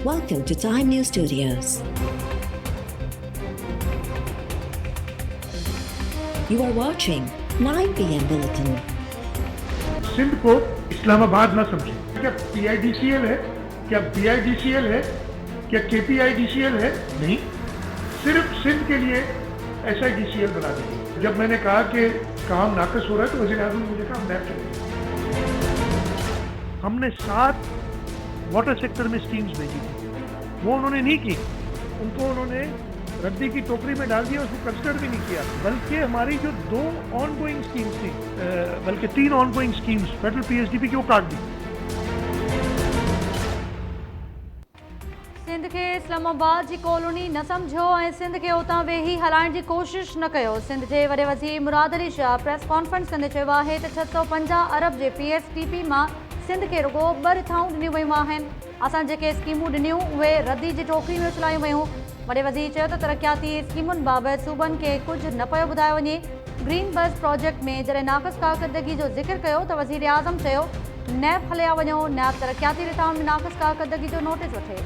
Welcome to Time News Studios. You are watching 9 p.m. Bulletin. Sindh को इस्लामाबाद ना समझे। क्या PIDCL है, क्या BIDCL है, क्या KPIDCL है? नहीं, सिर्फ सिंध के लिए SIDCL बना दीजिए। जब मैंने कहा कि काम नाकस हो रहा है तो वज़ीर आज़म ने मुझे कहा नैब चलेगी। हमने 7 वाटर सेक्टर में स्कीम्स भेजी थी, वो उन्होंने नहीं की, उनको उन्होंने रद्दी की टोकरी में डाल दिया, उसको कंसिडर भी नहीं किया। बल्कि हमारी जो 2 ऑनगोइंग स्कीम्स थी, बल्कि 3 ऑनगोइंग स्कीम्स फेडरल PSDP की वो काट दी। सिंध के इस्लामाबाद की कॉलोनी न समझो ऐं सिंध के उतां वेही हलाइण की कोशिश न कयो। सिंध के वॾे वज़ीर मुराद अली शाह प्रेस कॉन्फ्रेंस कंदे चयो आहे त 650 अरब जे PSDP मां सिंध के रुगो 2 रिथाऊं ॾिनियूं वयूं आहिनि। असां जेके स्कीमूं ॾिनियूं उहे रद्दी जी टोकरी में उछलायूं वयूं। वॾे वज़ीर चयो त तरक़ियाती स्कीमुनि बाबति सूबनि खे कुझु न पियो ॿुधायो वञे। ग्रीन बस प्रोजेक्ट में जॾहिं नाक़िस कारकर्दगी जो ज़िक्र कयो त वज़ीर आज़म चयो नैब हलिया वञो, नैब तरक़ियाती रिथाउनि में नाक़िस कारकर्दगी जो नोटिस वठे।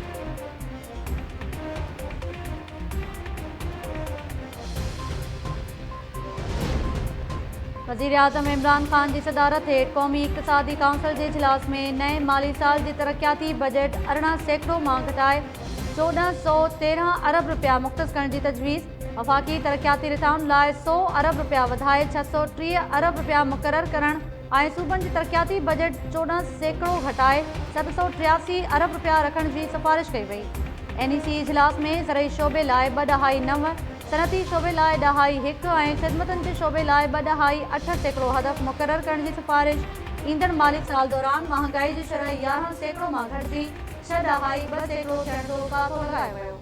वज़ीर आज़म इमरान खान की सदारत हेठि क़ौमी इक़्तिसादी काउंसिल के इजलास में नए माली साल के तरक्याती बजट 18 सैकड़ों मां घटाए 1413 अरब रुपया मुख़्तस करण की तजवीज़। वफ़ाक़ी तरक्याती रिथाउनि लाइ 100 अरब रुपया वधाए 630 अरब रुपया मुक़रर करण ऐं सूबनि जी तरक्याती बजट 14 सैकड़ों घटाए 783 अरब रुपया रखण की सिफारिश कई वई। NEC इजलास में ज़रई शोबे लाइ 2.9, सनती शोबे लाइ 2.1 ऐं ख़िदमतनि जे शोबे लाइ 2.8 सैकड़ो हदफ़ मुक़रर करण की सिफारिश। ईंदड़ माली साल दौरान महांगाई जी शरह 11 सैकड़ो मां घटिजी 6.2 सैकड़ो थियण जो कातो लॻायो वियो।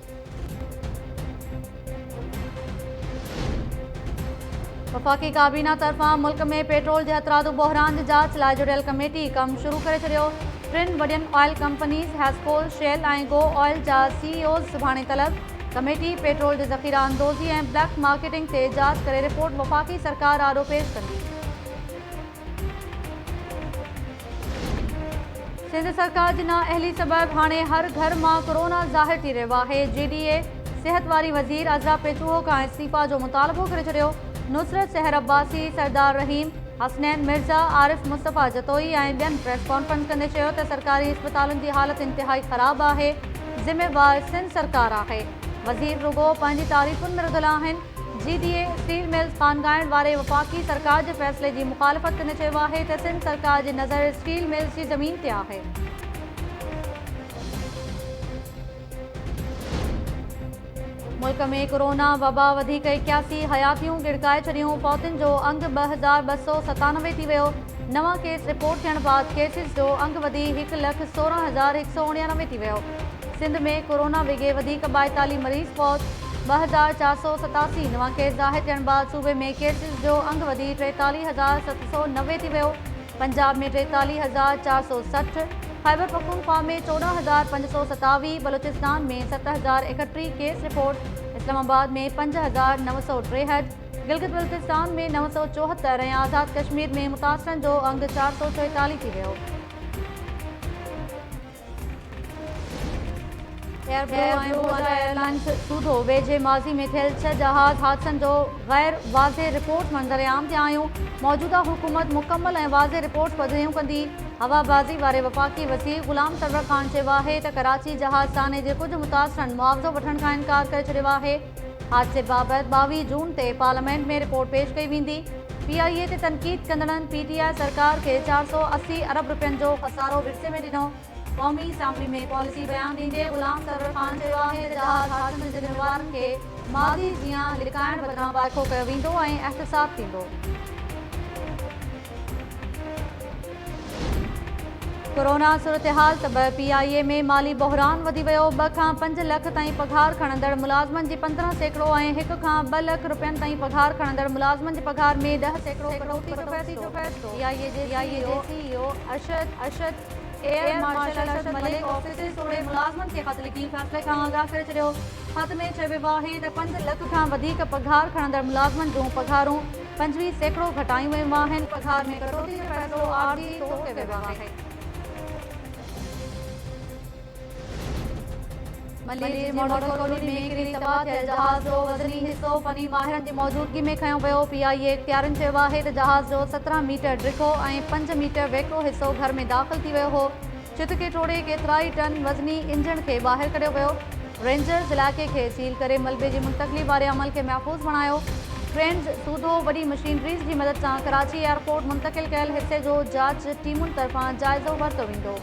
वफ़ाक़ी काबीना तरफ़ां मुल्क में पेट्रोल के हथरादू बहरान की जांच लाइ जुड़ियल कमेटी कम शुरू करे छॾियो। 3 वॾियनि ऑयल कंपनीज़ हैस्कोल, शेल ऐं गो ऑयल जा CEOs सुभाणे तलब। कमेटी पेट्रोल के ज़ख़ीरा अंदोज़ी ऐं ब्लैक मार्केटिंग से जांच करे रिपोर्ट वफ़ाक़ी सरकार आॾो पेश कंदी। सिंध सरकार जी नाअहली सबब हाणे हर घर मां कोरोना ज़ाहिर थी रहियो आहे। GDA सेहत वारी वज़ीर अज़रा पेचूहो खां इस्तीफ़ा जो मुतालबो करे छॾियो। नुसरत सहर अब्बासी, सरदार रहीम, हसनैन मिर्ज़ा, आरिफ मुस्तफ़ा जतोई ऐं ॿियनि प्रेस कॉन्फ्रेंस कंदे चयो त सरकारी अस्पतालुनि की हालत इंतहाई ख़राब आहे। ज़िम्मेवार सिंध सरकार आहे। वज़ीर रुगो पंहिंजी तारीफ़ुनि में रुधल आहिनि। GDA स्टील मिल्स ख़ानगाइण वारे वफ़ाक़ी सरकार के फ़ैसिले की मुखालफ़त कंदे चयो आहे त सिंध सरकार की नज़र स्टील मिल्स की ज़मीन ते आहे। मुल्क में कोरोना वबा वधीक 81 हयातियूं गिड़काए छॾियूं। फौतुनि जो अंग 2297 थी वियो। नवां केस रिपोर्ट थियण बाद केसिस जो अंग वधी 1,16,199 थी वियो। सिंध में कोरोना विघे वधीक 42 मरीज़ फौत। 2487 नवां केस ज़ाहिर थियण बाद सूबे में केसिस जो अंग वधी 43,790 थी वियो। पंजाब में 43,460, खैबर पख्तूनख्वा में 14,527, बलूचिस्तान में 7,031 केस रिपोर्ट, इस्लामाबाद में 5,963, गिलगित बल्तिस्तान में 974 ऐं आज़ाद कश्मीर में मुतासिरनि जो अंग 444 थी वियो। एयरलाइंस सूधो वेझे माज़ी में थियल 6 जहाज़ हादसनि जो गैर वाज़े रिपोर्ट मंज़र आम थिया आहियूं। मौजूदा हुकूमत मुकम्मल ऐं वाज़े रिपोर्ट पधिरियूं कंदी। हवाबाज़ी वारे वफ़ाक़ी वज़ीर ग़ुलाम सरवर ख़ान चयो आहे त कराची जहाज़ साने जे कुझु मुतासिरनि मुआवज़ो वठण खां इनकार करे छॾियो आहे। हादसे बाबति 22 जून ते पार्लियामेंट में रिपोर्ट पेश कई वेंदी। PIA ते तनक़ीद कंदड़नि PTI सरकार के 480 अरब रुपयनि जो ख़सारो विरसे में ॾिनो। क़ौमी असम्बली में पॉलिसी बयान ॾींदे ग़ुलाम सरवर ख़ान चयो आहे त जहाज़ हादसनि जे ज़िम्मेवारनि खे मादी जियां लिकाइण बदिरां वाइको कयो वेंदो ऐं एहतिसाब थींदो। कोरोना सूरतहाल सबब PIA में माली बहरान वधी वियो। 2 खां 5 लख ताईं पघार खणंदड़ मुलाज़मनि जी 15 सैकड़ो ऐं 1 खां 2 लख रुपयनि ताईं पघार खणंदड़ मुलाज़मनि जी पघार में 10 सैकड़ो कटौती जो फ़ैसिलो। PIA जे CEO Arshad air marshal Arshad Malik office तोड़े मुलाज़मनि खे ख़त लिखी फ़ैसिले खां आगाह करे छॾियो। ख़त में चयो वियो आहे त 5 लख खां वधीक पघार खणंदड़ मुलाज़मनि जूं पघारूं 25 सैकड़ो घटायूं वयूं आहिनि। पघार में कटौती जो फ़ैसिलो आरज़ी तौर ते वियो आहे। मलेशिया जे मॉडल कॉलोनी में किरी तबाह थियल जहाज़ जो वज़नी हिस्सो फनी माहिरनि जी मौजूदगी में खयो वियो। PIA इख़्तियारनि चयो आहे त जहाज़ जो 17 मीटर ड्रिखो ऐं 5 मीटर वेकिरो हिस्सो घर में दाख़िल थी वियो हो। चित खे टोड़े केतिराई टन वज़नी इंजण खे ॿाहिरि कढियो वियो। रेंजर्स इलाइक़े खे सील करे मलबे जी मुंतक़िली वारे अमल खे महफ़ूज़ बणायो। क्रेन्स सूधो वॾी मशीनरीज़ जी मदद सां कराची एयरपोर्ट मुंतक़िल कयल हिसे जो जांच टीमुनि तरफ़ां जाइज़ो वरितो वेंदो।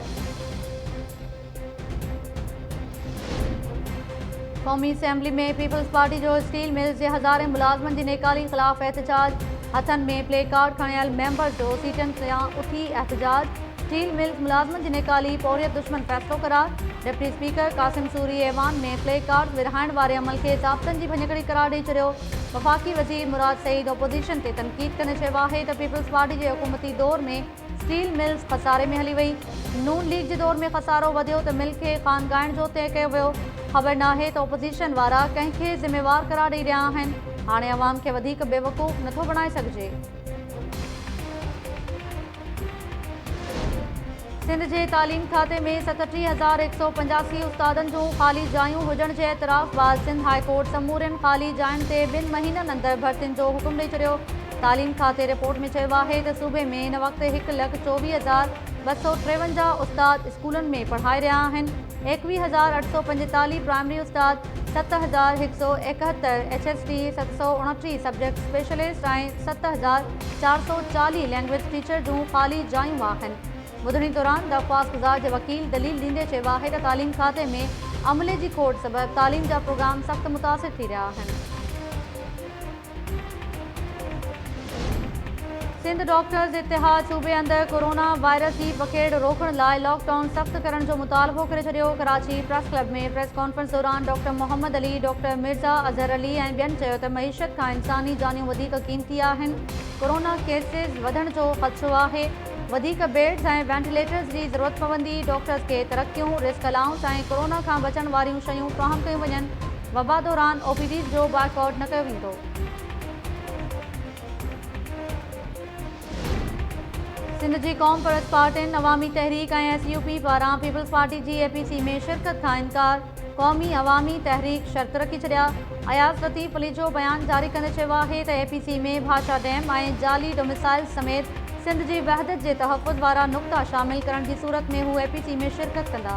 क़ौमी असेंबली में पीपल्स पार्टी जो स्टील मिल्स जे हज़ारे मुलाज़िमनि जी नेकाली ख़िलाफ़ एहतजाज। हथनि में प्ले कार्ड खणियल मेंबर जो सीटनि सां उथी एहतजाज। स्टील मिल्स मुलाज़िमनि जी नेकाली पौरियत दुश्मन फ़ैसिलो करार। डिप्टी स्पीकर कासिम सूरी ऐवान में प्ले कार्ड विरहाइण वारे अमल खे ज़ाब्तनि जी भञकड़ी करार ॾेई छॾियो। वफ़ाक़ी वज़ीर मुराद सईद ऑपोज़िशन ते तनक़ीद कंदे चयो आहे त पीपल्स पार्टी जे हुकूमती दौर में स्टील मिल्स खसारे में हली वई। नून लीग जे दौर में खसारो वधियो त मिल खे ख़ानगाइण जो तय कयो वियो। ख़बर नाहे त ऑपोज़िशन वारा कंहिंखे ज़िम्मेवार करार ॾेई रहिया आहिनि। हाणे अवाम खे वधीक बेवकूफ़ नथो बणाए सघिजे। सिंध जे तालीम खाते में 37,185 उस्तादनि जूं ख़ाली जायूं हुजण जे एतराफ़ बाद सिंध हाई कोर्ट समूरनि ख़ाली जायुनि ते 2 महीननि अंदरि भर्तियुनि जो हुकुम ॾेई छॾियो। तालीम खाते रिपोर्ट में चयो आहे त सूबे में हिन वक़्तु 1,24,253 उस्ताद स्कूलनि में पढ़ाए रहिया आहिनि। 21,845 प्राइमरी उस्ताद, 7,171 HST, 729 सब्जेक्ट स्पेशलिस्ट ऐं 7,440 लैंग्वेज टीचर जूं ख़ाली जायूं आहिनि। ॿुधणी दौरान दरख़्वास्त गुज़ार जे वकील दलील ॾींदे चयो आहे त तालीम खाते में अमले जी खोट सबबि तालीम जा प्रोग्राम सख़्त मुतासिर थी रहिया आहिनि। सिंध डॉक्टर्स इतिहाद सूबे अंदरि कोरोना वायरस जी पखेड़ रोकण लाइ लॉकडाउन सख़्त करण जो मुतालबो करे छॾियो। कराची प्रेस क्लब में प्रेस कॉन्फ्रेंस दौरान डॉक्टर मोहम्मद अली, डॉक्टर मिर्ज़ा अज़हर अली ऐं ॿियनि चयो त मईशत खां इंसानी जानियूं वधीक क़ीमती आहिनि। कोरोना केसिस वधण जो ख़दशो आहे। वधीक बेड्स ऐं वेंटिलेटर्स जी ज़रूरत पवंदी। डॉक्टर्स खे तरक़ियूं, रिस्क अलाउंस ऐं कोरोना खां बचण वारियूं शयूं फ़राहम कयूं वञनि। वबा दौरान OPDs जो बाइकॉट न कयो वेंदो। सिंध जी क़ौम परस्त पार्टियुनि अवामी तहरीक ऐं SUP पारां पीपल्स पार्टी जी APC में शिरकत खां इनकार। क़ौमी अवामी तहरीक शर्त रखी छॾिया। अयाज़ लतीफ़ अली जो बयान जारी कंदे चयो आहे त APC में भाषा डैम ऐं जाली डोमिसाइल समेत सिंध जी वहदत जे तहफ़ुज़ वारा नुक़्ता शामिल करण जी सूरत में हू APC में शिरकत कंदा।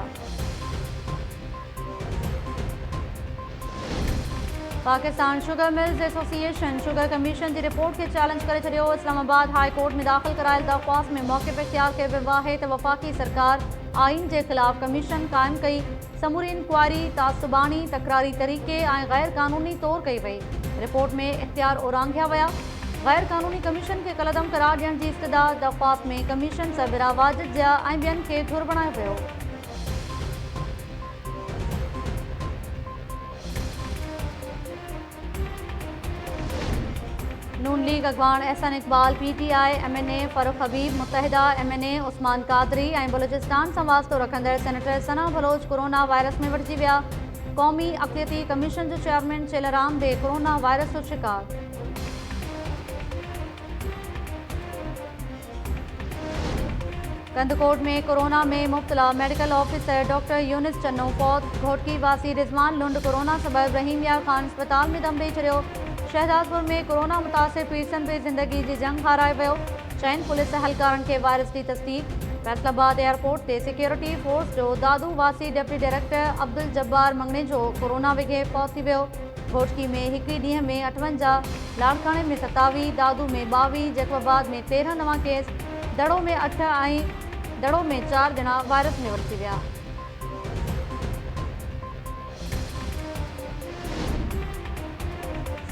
Pakistan sugar mills association sugar commission जी रिपोर्ट खे चैलेंज करे छॾियो। इस्लामाबाद हाई कोर्ट में दाख़िल करायल दरख़्वास्त में मौक़िफ़ इख्तियार कयो वियो आहे त वफ़ाक़ी सरकार आइन जे ख़िलाफ़ कमीशन क़ाइमु कई। समूरी इंक्वायरी तासुबानी तकरारी तरीक़े ऐं गैर क़ानूनी तौर कई वई। रिपोर्ट में इख्तियार ओरांघिया विया। गैर क़ानूनी कमीशन खे कलदम करार ॾियण जी इस्तदा। दरख़्वास्त में कमीशन सबरा वाजिद जा ऐं ॿियनि खे धुर बणायो वियो। नून लीग अॻवान एहसान Iqbal, PTI, MNA Farooq Habib, मुत्तहिदा MNA Usman Qadri ऐं बलूचिस्तान सां वास्तो रखंदड़ सेनेटर सना बलोच कोरोना वायरस में वठिजी विया। क़ौमी अक़लियती कमीशन जो चेयरमैन चेलराम बे कोरोना वायरस जो शिकार। कंदकोट में कोरोना में मुब्तला medical officer doctor Younis Channo फौत। घोटकी वासी रिज़वान लुंड कोरोना सबबि रहीमिया खान अस्पताल में दम ॾेई छॾियो। शहदादपुर में कोरोना मुतासिर पीड़ितनि बि ज़िंदगी जी जंग हाराए वियो। चइनि पुलिस अहलकारनि खे वायरस जी तस्दीक। फैसलाबाद एयरपोर्ट ते सिक्योरिटी फोर्स जो दादू वासी डिप्टी डायरेक्टर अब्दुल जब्बार मंगने जो कोरोना विघे फौत थी वियो। घोटकी में हिक ई ॾींहं में 58, लाड़काणे में 27, दादू में 22, जैकबाबाद में 13 नवां केस, दड़ो में 8 ऐं दड़ो में 4 ॼणा वायरस में वरती विया।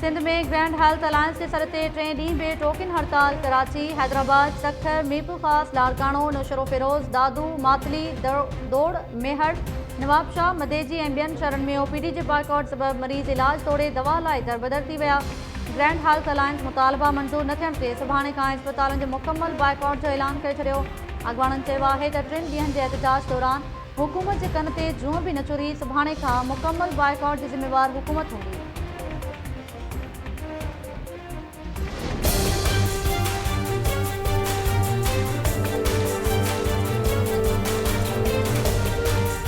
सिंध में ग्रैंड हेल्थ अलायंस जे सर ते 3 ॾींहं बे टोकन हड़ताल। कराची, हैदराबाद, सखर, मीरपुर ख़ास, लाड़काणो, नौशरो फिरोज़, दादू, मातली, दौड़, मेहर, नवाबशाह, मदेजी ऐं ॿियनि शहरनि में OPD जे बाइकॉट सबबि मरीज़ इलाज तोड़े दवा लाइ दरबदर थी विया। ग्रैंड हेल्थ अलायंस मुतालबा मंज़ूर न थियण ते सुभाणे खां अस्पतालनि जो मुकमल बाइकॉट जो ऐलान करे छॾियो। अॻवाननि चयो आहे त 3 ॾींहंनि जे एहतजाज दौरान हुकूमत जे कन ते जूं बि न चुरी। सुभाणे खां मुकमल बाइकॉट जी ज़िम्मेवार हुकूमत हूंदी।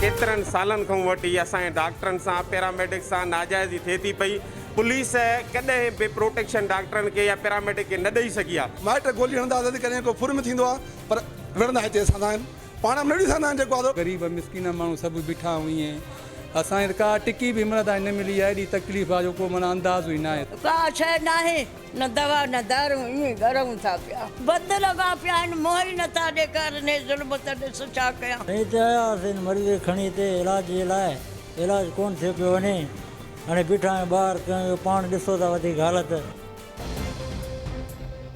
केतिरनि सालनि खां वठी असांजे डॉक्टरनि सां पैरामेडिक सां नाजाइज़ी थिए थी पई। पुलिस कॾहिं बि प्रोटेक्शन डॉक्टरनि खे या पैरामेडिक खे न ॾेई सघी आहे। माइट गोली हणंदा असां कॾहिं को फुर में थींदो आहे पर विढ़ंदा हिते असां आहिनि पाण में न ॾिसंदा आहिनि जेको आहे गरीब मिसकिन माण्हू सभु बीठा हुई असांखे का टिकी बि हिनमहिल ताईं न मिली आहे। एॾी तकलीफ़ आहे जो को माना अंदाज़ ई न आहे। का शइ न आहे, न दवा न दारू, ईअं गरम था पिया बद लॻा पिया आहिनि। मोही नथा ॾेखारनि ज़ुल्म त ॾिस छा कयां। हिते आयासीं मरीज़ खणी हिते इलाज जे लाइ, इलाज कोन थियो पियो वञे। हाणे बीठा आहियूं ॿाहिरि कयूं पाण ॾिसो था वधीक हालत।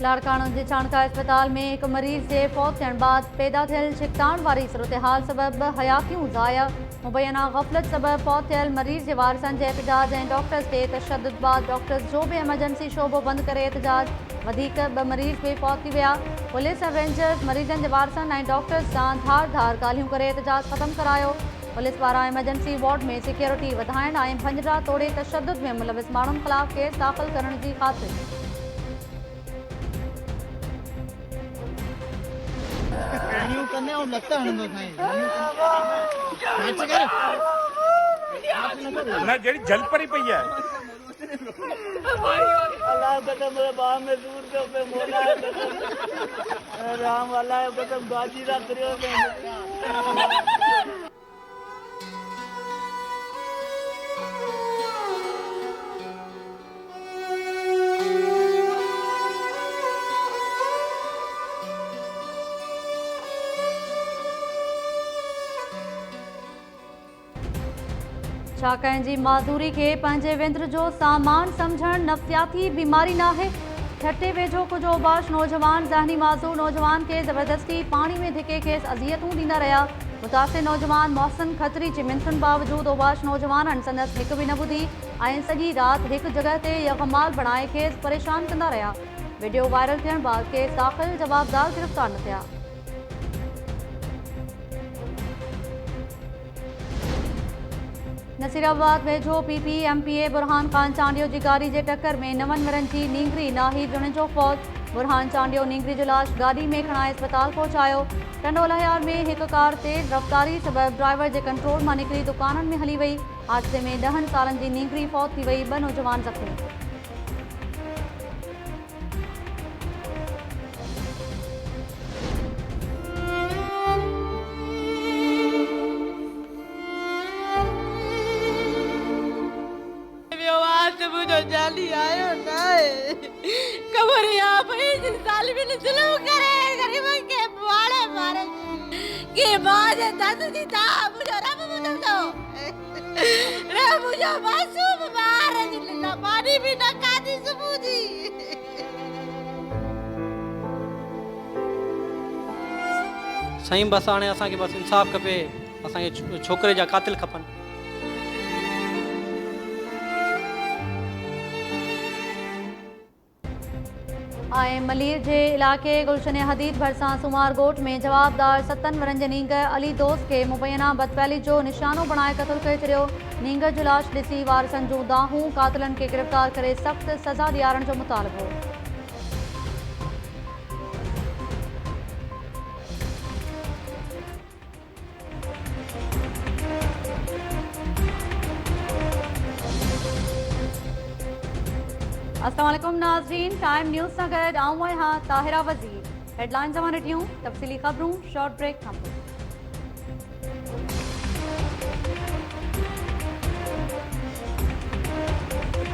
लाड़काणा जे चाणका अस्पताल में हिकु मरीज़ जे फौत थियण बाद पैदा थियल छिकताण वारी सूरतहाल सबबि हयातियूं ज़ाया। मुबैना गफ़लत सबबि फौत थियल मरीज़ जे वारसनि जे एहतजाज ऐं डॉक्टर्स ते तशद्दुद बाद डॉक्टर्स जो बि एमरजेंसी शोबो बंदि करे एहतजाज। वधीक 2 मरीज़ बि फौत थी विया। पुलिस ऐं रेंजर्स मरीज़नि जे वारसनि ऐं डॉक्टर्स सां धार ॻाल्हियूं करे एहतजाज ख़तमु करायो। पुलिस पारां एमरजेंसी वार्ड में सिक्योरिटी वधाइण ऐं भंजरा तोड़े तशद्दुद में मुलविस माण्हुनि ख़िलाफ़ केस दाख़िल करण जी ख़ातिर। न जहिड़ी जल परी पई आहे छा कंहिंजी माज़ूरी खे पंहिंजे विंद्र जो सामान सम्झणु नफ़सियाती बीमारी नाहे। छठे वेझो कुझु ओबाश नौजवान ज़हनी माज़ूर नौजवान खे ज़बरदस्ती पाणी में धिके खेसि अज़ियतूं ॾींदा रहिया। मुतासिर नौजवान मोहसिन खत्री जे मिंथुनि बावजूदि ओबाश नौजवाननि संदसि हिकु बि न ॿुधी ऐं सॼी राति हिकु जॻह ते यकमाल बणाए खेसि परेशान कंदा रहिया। वीडियो वायरल थियण बाद केस दाख़िल, जवाबदार गिरफ़्तार न थिया। नसीराबाद वेझो PPMPA बुरहान खान चांडियो जी गाड़ी जे टक्कर में 9 वरनि जी नींगरी नाहिद जुणे जो फौत। बुरहान चांडियो नींगरी जो लाश गाड़ी में खणाए अस्पताल पहुचायो। टंडो लहियार में हिकु कार तेज़ रफ़्तारी सबबि ड्राइवर जे कंट्रोल मां निकिरी दुकाननि में हली वई। हादसे में 10 सालनि जी नींगरी फौत थी वई, 2 नौजवान ज़ख़्मी। मुझे जाली आयो ना खबर यहाँ पे साल भी नहीं चलो करे गरीबों के बाड़े मारे के बाद दस दी था मुझे रब मुझे तो रे मुझे मासूम बाहर जिल्ला पानी भी ना कादी सबूदी। साईं बस हाणे असांखे बस इंसाफ़ खपे, असांखे छोकिरे जा कातिल खपनि। ऐं मलीर जे इलाइक़े गुलशन हदीद भरिसां सुमार ॻोठ में जवाबदार 7 वरनि जे नींग अली दोस्त खे मुबैना बदफैली जो निशानो बणाए क़त्ल करे छॾियो। नींग जो लाश ॾिसी वारसनि जूं दाहूं कातिलनि खे गिरफ़्तार करे सख़्त सज़ा ॾियारण जो मुतालबो। अस्सलाम वालेकुम नाज़रीन, टाइम न्यूज़ सां गॾु आऊं आहियां ताहिरा वज़ीर। हेडलाइन्स तव्हां ॾिठियूं, तफ़सीली ख़बरूं शॉर्ट ब्रेक खां पोइ।